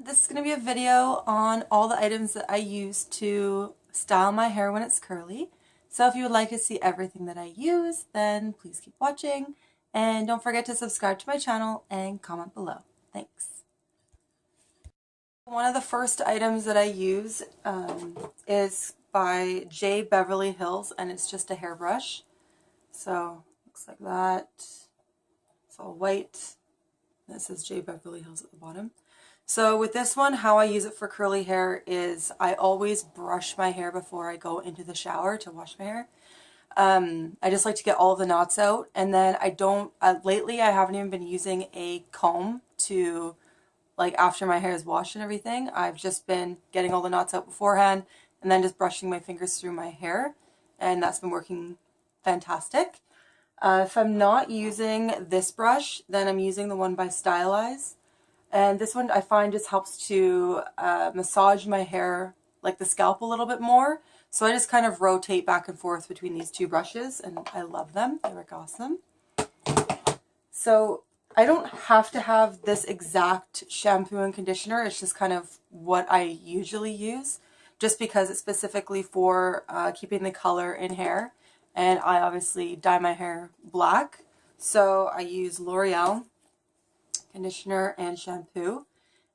this is going to be a video on all the items that I use to style my hair when it's curly. So if you would like to see everything that I use, then please keep watching. And don't forget to subscribe to my channel and comment below. Thanks. One of the first items that I use is by J. Beverly Hills, and it's just a hairbrush. So looks like that. It's all white. That says J. Beverly Hills at the bottom. So with this one, how I use it for curly hair is I always brush my hair before I go into the shower to wash my hair. I just like to get all of the knots out, and then I don't, lately I haven't even been using a comb to, like, after my hair is washed and everything. I've just been getting all the knots out beforehand and then just brushing my fingers through my hair, and that's been working fantastic. If I'm not using this brush, then I'm using the one by Stylize. And this one I find just helps to massage my hair, like the scalp, a little bit more. So I just kind of rotate back and forth between these two brushes, and I love them. They work awesome. So I don't have to have this exact shampoo and conditioner. It's just kind of what I usually use, just because it's specifically for keeping the color in hair. And I obviously dye my hair black. So I use L'Oreal conditioner and shampoo.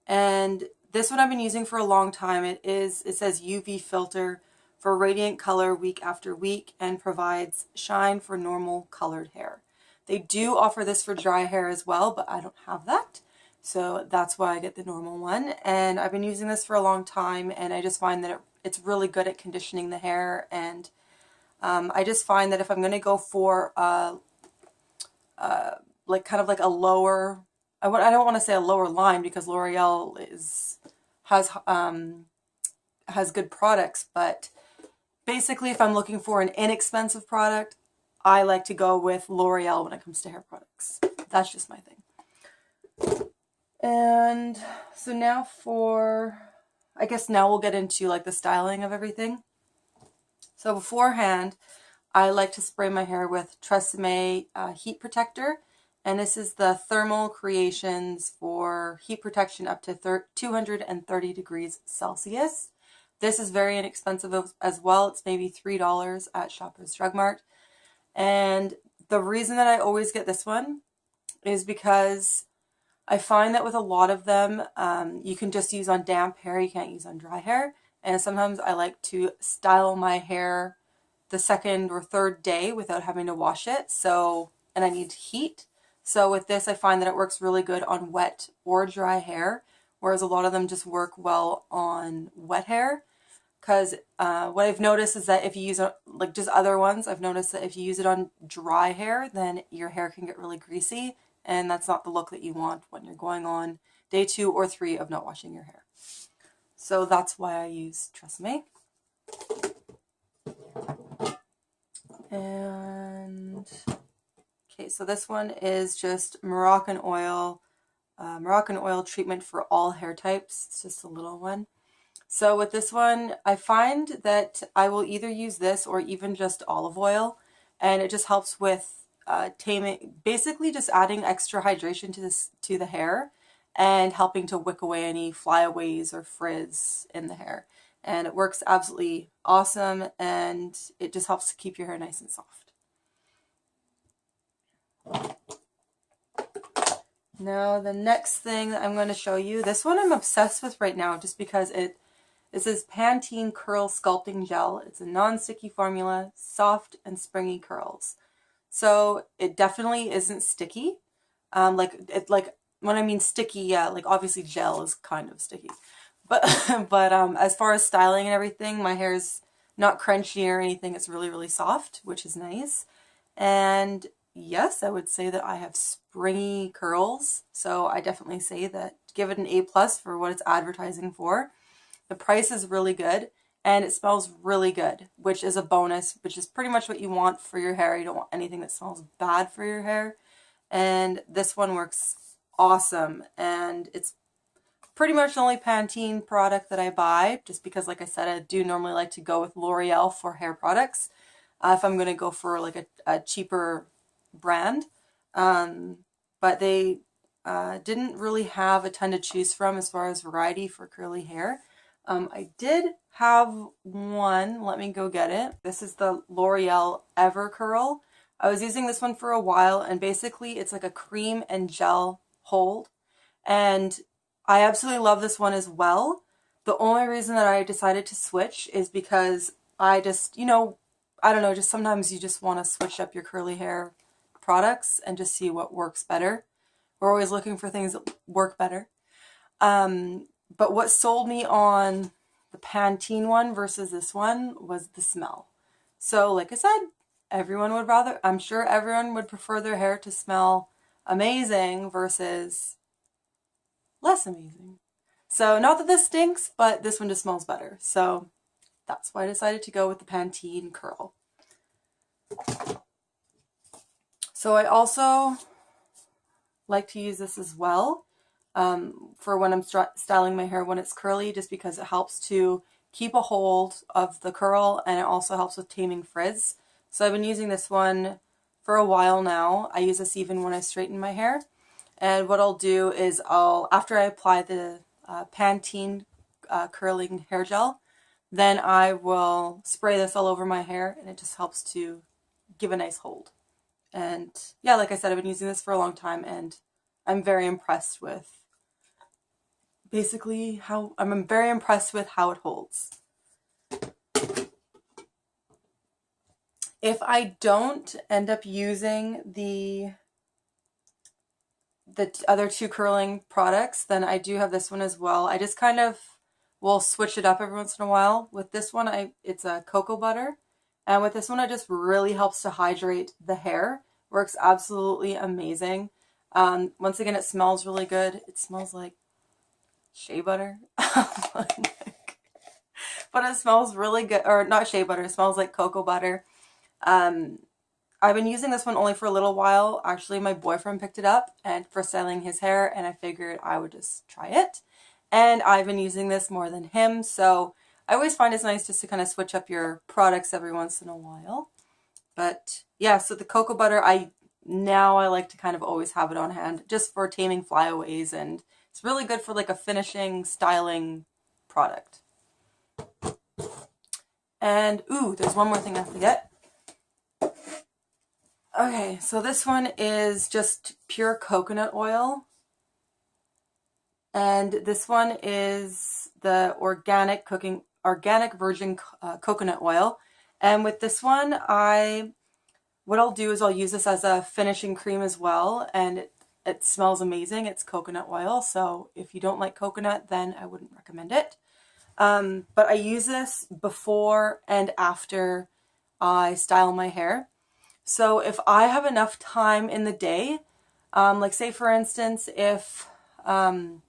And this one I've been using for a long time. It says UV filter for radiant color week after week and provides shine for normal colored hair. They do offer this for dry hair as well, but I don't have that. So that's why I get the normal one. And I've been using this for a long time, and I just find that it's really good at conditioning the hair. And I just find that if I'm going to go for like kind of like a lower, I don't want to say a lower line, because L'Oreal has good products, but basically if I'm looking for an inexpensive product, I like to go with L'Oreal when it comes to hair products. That's just my thing. And so now I guess now we'll get into like the styling of everything. So beforehand, I like to spray my hair with Tresemme heat protector. And this is the Thermal Creations for heat protection up to 230 degrees Celsius. This is very inexpensive as well. It's maybe $3 at Shoppers Drug Mart. And the reason that I always get this one is because I find that with a lot of them, you can just use on damp hair. You can't use on dry hair. And sometimes I like to style my hair the second or third day without having to wash it. And I need heat. So with this, I find that it works really good on wet or dry hair, whereas a lot of them just work well on wet hair. Because what I've noticed is that if you use like just other ones, I've noticed that if you use it on dry hair, then your hair can get really greasy, and that's not the look that you want when you're going on day 2 or 3 of not washing your hair. So that's why I use Tresemme. And okay, so this one is just Moroccan oil treatment for all hair types. It's just a little one. So with this one, I find that I will either use this or even just olive oil, and it just helps with taming, basically just adding extra hydration to the hair and helping to wick away any flyaways or frizz in the hair. And it works absolutely awesome, and it just helps to keep your hair nice and soft. Now the next thing that I'm going to show you, this one I'm obsessed with right now just because this is Pantene Curl Sculpting Gel. It's a non-sticky formula, soft and springy curls. So it definitely isn't sticky. Like when I mean sticky, yeah, like obviously gel is kind of sticky. But as far as styling and everything, my hair's not crunchy or anything. It's really, really soft, which is nice. And yes, I would say that I have springy curls. So I definitely say that, give it an A+ for what it's advertising for. The price is really good, and it smells really good, which is a bonus, which is pretty much what you want for your hair. You don't want anything that smells bad for your hair. And this one works awesome, and it's pretty much the only Pantene product that I buy, just because, like I said, I do normally like to go with L'Oreal for hair products if I'm going to go for like a cheaper brand. But didn't really have a ton to choose from as far as variety for curly hair. I did have one. Let me go get it. This is the L'Oreal Ever Curl. I was using this one for a while, and basically it's like a cream and gel hold. And I absolutely love this one as well. The only reason that I decided to switch is because I just, I don't know, just sometimes you just want to switch up your curly hair products and just see what works better. We're always looking for things that work better. But what sold me on the Pantene one versus this one was the smell. So like I said, I'm sure everyone would prefer their hair to smell amazing versus less amazing. So not that this stinks, but this one just smells better. So that's why I decided to go with the Pantene Curl. So I also like to use this as well for when I'm styling my hair when it's curly, just because it helps to keep a hold of the curl, and it also helps with taming frizz. So I've been using this one for a while now. I use this even when I straighten my hair. And what I'll do is after I apply the Pantene curling hair gel, then I will spray this all over my hair, and it just helps to give a nice hold. And yeah, like I said, I've been using this for a long time, and I'm very impressed with how it holds. If I don't end up using the other two curling products, then I do have this one as well. I just kind of will switch it up every once in a while. With this one, it's a cocoa butter. And with this one, it just really helps to hydrate the hair. Works absolutely amazing. Once again, it smells really good. It smells like shea butter. But it smells really good. Or not shea butter, it smells like cocoa butter. I've been using this one only for a little while. Actually, my boyfriend picked it up and for styling his hair, and I figured I would just try it. And I've been using this more than him, so I always find it's nice just to kind of switch up your products every once in a while. But yeah, so the cocoa butter, I like to kind of always have it on hand just for taming flyaways, and it's really good for like a finishing, styling product. And ooh, there's one more thing I forget. Okay, so this one is just pure coconut oil. And this one is the organic virgin coconut oil. And with this one, what I'll do is I'll use this as a finishing cream as well. And it smells amazing. It's coconut oil. So if you don't like coconut, then I wouldn't recommend it. But I use this before and after I style my hair. So if I have enough time in the day, like say for instance, if I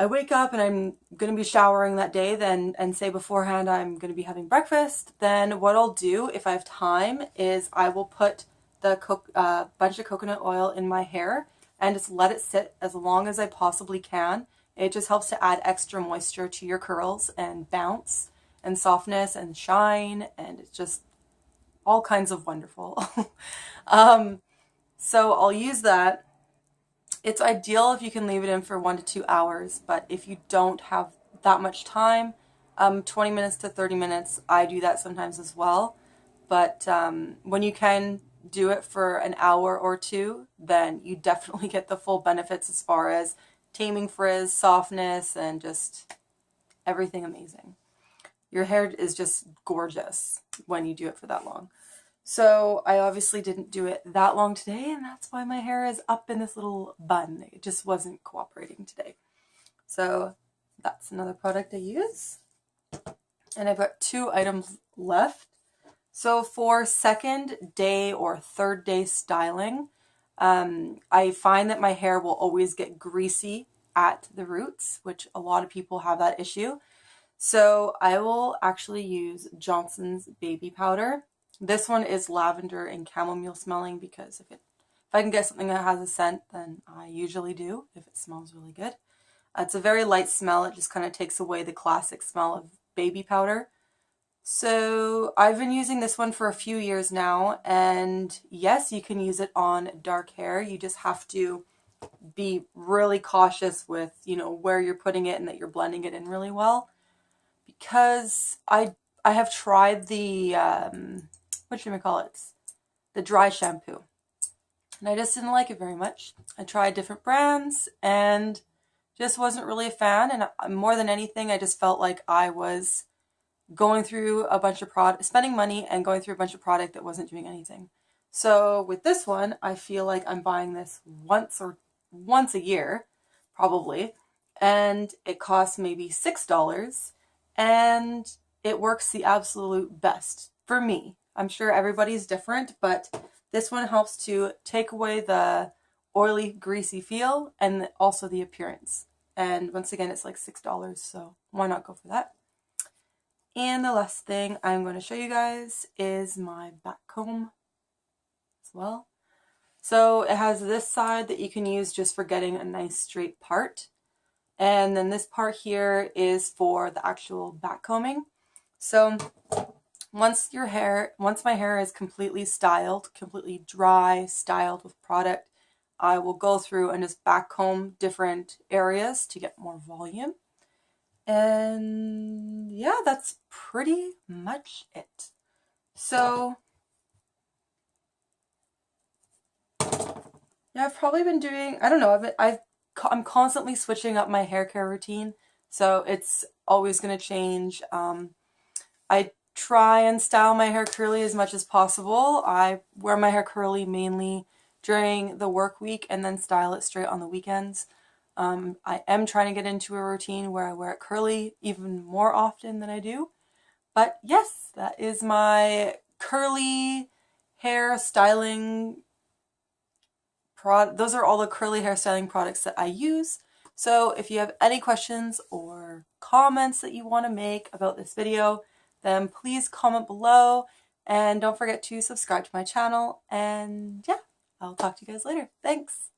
wake up and I'm going to be showering that day, and say beforehand I'm going to be having breakfast, then what I'll do if I have time is I will put the bunch of coconut oil in my hair and just let it sit as long as I possibly can. It just helps to add extra moisture to your curls and bounce and softness and shine, and it's just all kinds of wonderful. So I'll use that. It's ideal if you can leave it in for 1 to 2 hours, but if you don't have that much time, 20 minutes to 30 minutes, I do that sometimes as well. But when you can do it for an hour or two, then you definitely get the full benefits as far as taming frizz, softness, and just everything amazing. Your hair is just gorgeous when you do it for that long. So I obviously didn't do it that long today, and that's why my hair is up in this little bun. It just wasn't cooperating today. So that's another product I use. And I've got 2 items left. So for second day or third day styling, I find that my hair will always get greasy at the roots, which a lot of people have that issue. So I will actually use Johnson's baby powder. This one is lavender and chamomile smelling, because if I can get something that has a scent, then I usually do, if it smells really good. It's a very light smell. It just kind of takes away the classic smell of baby powder. So I've been using this one for a few years now, and yes, you can use it on dark hair. You just have to be really cautious with, where you're putting it and that you're blending it in really well. Because I have tried the, the dry shampoo. And I just didn't like it very much. I tried different brands and just wasn't really a fan. And more than anything, I just felt like I was going through a bunch of spending money and going through a bunch of product that wasn't doing anything. So with this one, I feel like I'm buying this once a year, probably, and it costs maybe $6, and it works the absolute best for me. I'm sure everybody's different, but this one helps to take away the oily, greasy feel and also the appearance. And once again, it's like $6, so why not go for that? And the last thing I'm going to show you guys is my back comb as well. So it has this side that you can use just for getting a nice straight part. And then this part here is for the actual back combing. So once my hair is completely styled, completely dry, styled with product, I will go through and just back comb different areas to get more volume. And yeah, that's pretty much it. So yeah, I've probably been doing, I don't know, I'm constantly switching up my hair care routine, so it's always going to change. I try and style my hair curly as much as possible. I wear my hair curly mainly during the work week and then style it straight on the weekends. I am trying to get into a routine where I wear it curly even more often than I do. But yes, that is my curly hair styling those are all the curly hair styling products that I use. So if you have any questions or comments that you want to make about this video, then please comment below. And don't forget to subscribe to my channel. And yeah, I'll talk to you guys later. Thanks.